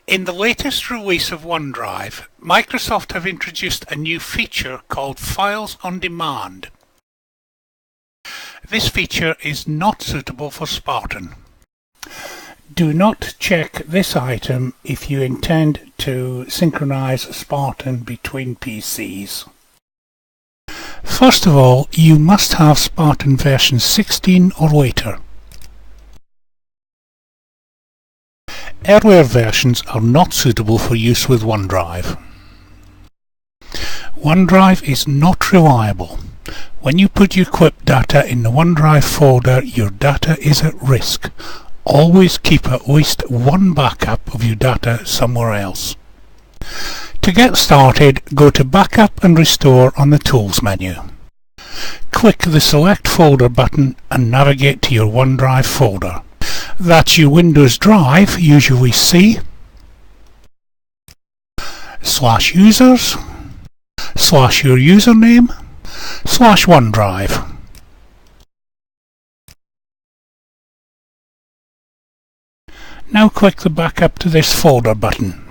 In the latest release of Onedrive, Microsoft have introduced a new feature called Files on Demand. This feature is not suitable for Spartan. Do not check this item if you intend to synchronize Spartan between PCs. First of all, you must have Spartan version 16 or later. Earlier versions are not suitable for use with Onedrive. Onedrive is not reliable. When you put your clip data in the Onedrive folder, your data is at risk. Always keep at least one backup of your data somewhere else. To get started, go to Backup and Restore on the Tools menu. Click the Select Folder button and navigate to your Onedrive folder. That's your Windows drive, usually C, /users, /your username, /OneDrive. Now click the Backup to this folder button.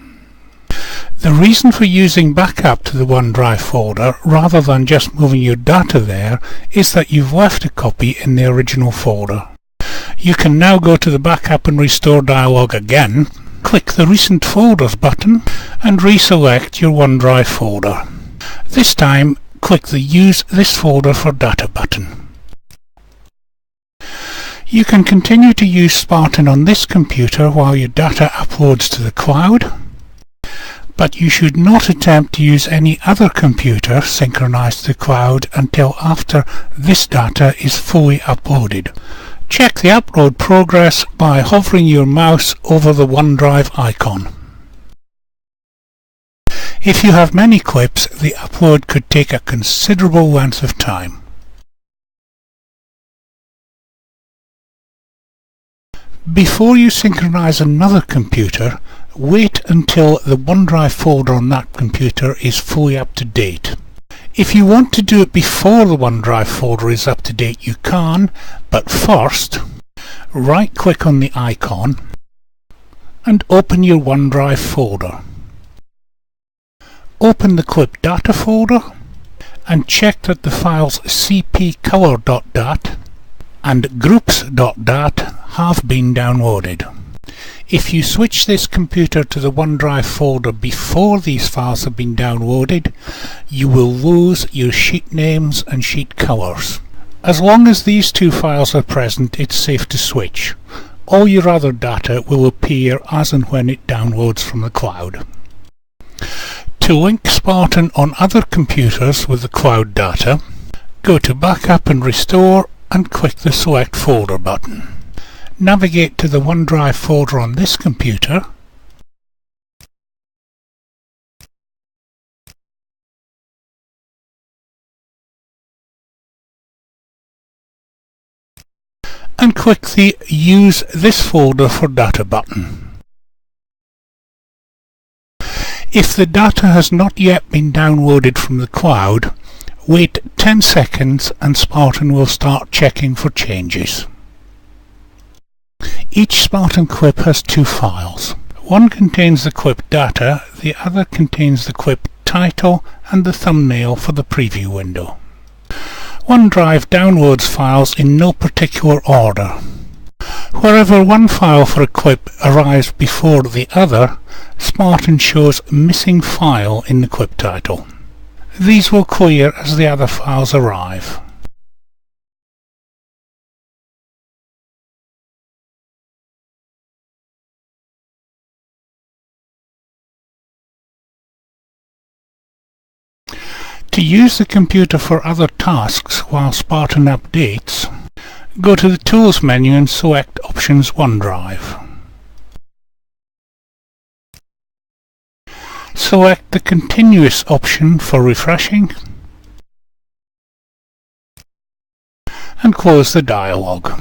The reason for using Backup to the OneDrive folder rather than just moving your data there is that you've left a copy in the original folder. You can now go to the Backup and Restore dialog again, click the Recent Folders button and reselect your OneDrive folder. This time, click the Use this folder for data button. You can continue to use Spartan on this computer while your data uploads to the cloud, but you should not attempt to use any other computer synchronized to the cloud until after this data is fully uploaded. Check the upload progress by hovering your mouse over the OneDrive icon. If you have many clips, the upload could take a considerable length of time. Before you synchronize another computer, wait until the OneDrive folder on that computer is fully up to date. If you want to do it before the OneDrive folder is up to date, you can, but first, right-click on the icon and open your OneDrive folder. Open the clip data folder and check that the files cpcolor.dat and groups.dat have been downloaded. If you switch this computer to the OneDrive folder before these files have been downloaded, you will lose your sheet names and sheet colors. As long as these two files are present, it's safe to switch. All your other data will appear as and when it downloads from the cloud. To link Spartan on other computers with the cloud data, go to Backup and Restore and click the Select Folder button. Navigate to the OneDrive folder on this computer and click the Use this folder for data button. If the data has not yet been downloaded from the cloud, wait 10 seconds and Spartan will start checking for changes. Each Spartan clip has two files. One contains the clip data, the other contains the clip title and the thumbnail for the preview window. OneDrive downloads files in no particular order. Wherever one file for a clip arrives before the other, Spartan shows missing file in the clip title. These will clear as the other files arrive. To use the computer for other tasks while Spartan updates, go to the Tools menu and select Options OneDrive. Select the Continuous option for refreshing and close the dialog.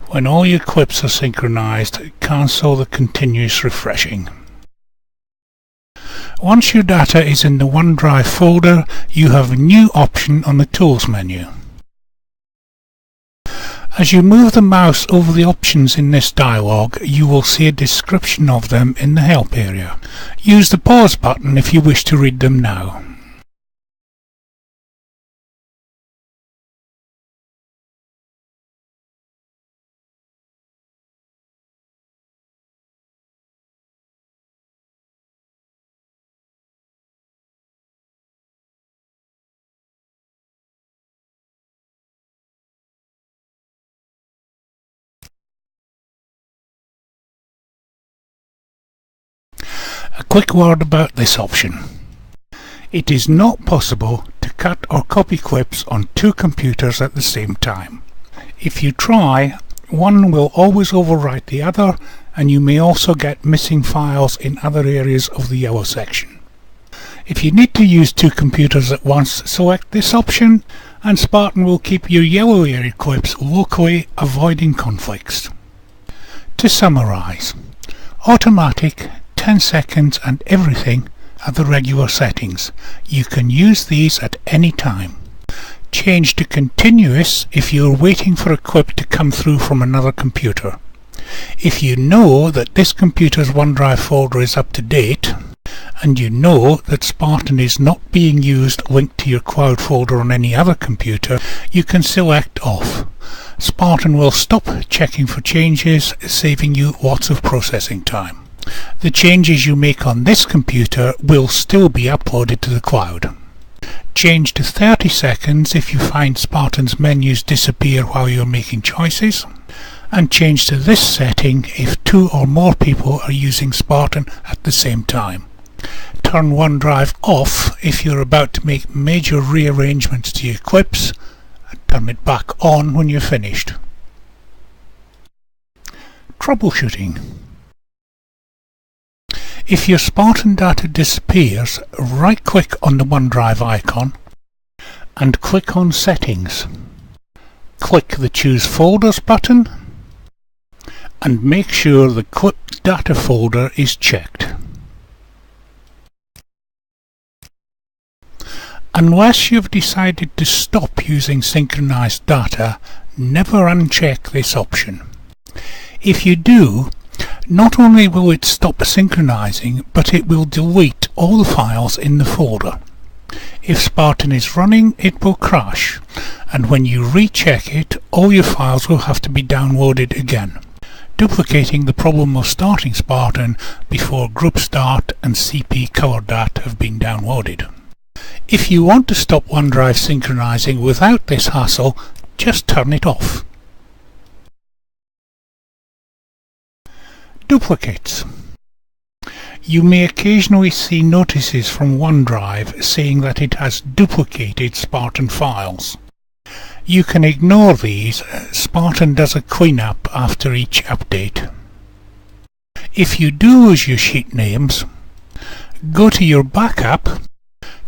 When all your clips are synchronized, cancel the continuous refreshing. Once your data is in the OneDrive folder, you have a new option on the Tools menu. As you move the mouse over the options in this dialog, you will see a description of them in the Help area. Use the pause button if you wish to read them now. A quick word about this option. It is not possible to cut or copy clips on two computers at the same time. If you try, one will always overwrite the other, and you may also get missing files in other areas of the yellow section. If you need to use two computers at once, select this option, and Spartan will keep your yellow area clips locally, avoiding conflicts. To summarise, automatic, 10 seconds and everything are the regular settings. You can use these at any time. Change to continuous if you're waiting for a clip to come through from another computer. If you know that this computer's OneDrive folder is up to date, and you know that Spartan is not being used linked to your cloud folder on any other computer, you can select off. Spartan will stop checking for changes, saving you lots of processing time. The changes you make on this computer will still be uploaded to the cloud. Change to 30 seconds if you find Spartan's menus disappear while you're making choices, and change to this setting if two or more people are using Spartan at the same time. Turn OneDrive off if you're about to make major rearrangements to your clips, and turn it back on when you're finished. Troubleshooting. If your Spartan data disappears, right-click on the OneDrive icon and click on Settings. Click the Choose Folders button and make sure the Clipped Data folder is checked. Unless you've decided to stop using synchronized data, never uncheck this option. If you do, not only will it stop synchronizing, but it will delete all the files in the folder. If Spartan is running, it will crash, and when you recheck it, all your files will have to be downloaded again, duplicating the problem of starting Spartan before Group Start and CP Color.dat have been downloaded. If you want to stop OneDrive synchronizing without this hassle, just turn it off. Duplicates. You may occasionally see notices from OneDrive saying that it has duplicated Spartan files. You can ignore these. Spartan does a cleanup after each update. If you do lose your sheet names, go to your backup,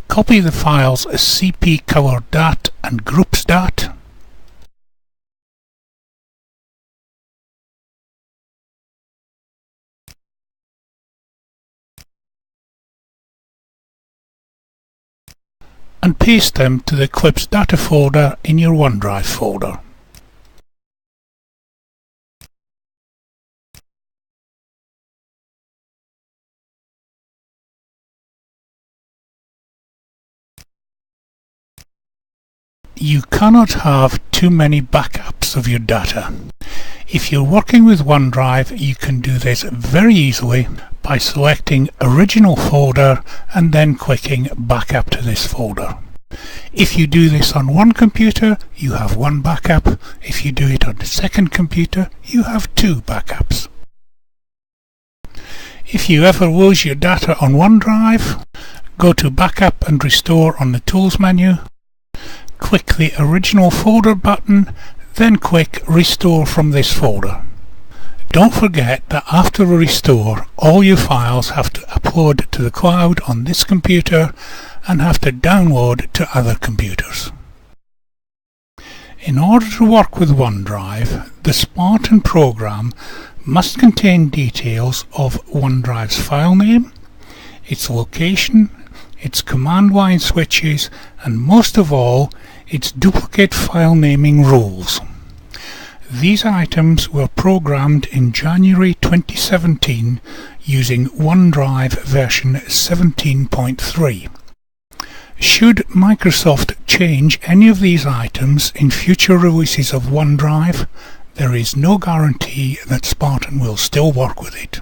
copy the files CP Color.dat and Groups.dat, and paste them to the Clips Data folder in your OneDrive folder. You cannot have too many backups of your data. If you're working with OneDrive, you can do this very easily by selecting Original Folder and then clicking Backup to this folder. If you do this on one computer, you have one backup. If you do it on the second computer, you have two backups. If you ever lose your data on OneDrive, go to Backup and Restore on the Tools menu, click the Original Folder button, then click Restore from this folder. Don't forget that after a restore, all your files have to upload to the cloud on this computer and have to download to other computers. In order to work with OneDrive, the Spartan program must contain details of OneDrive's file name, its location, its command line switches, and most of all, its duplicate file naming rules. These items were programmed in January 2017 using OneDrive version 17.3. Should Microsoft change any of these items in future releases of OneDrive, there is no guarantee that Spartan will still work with it.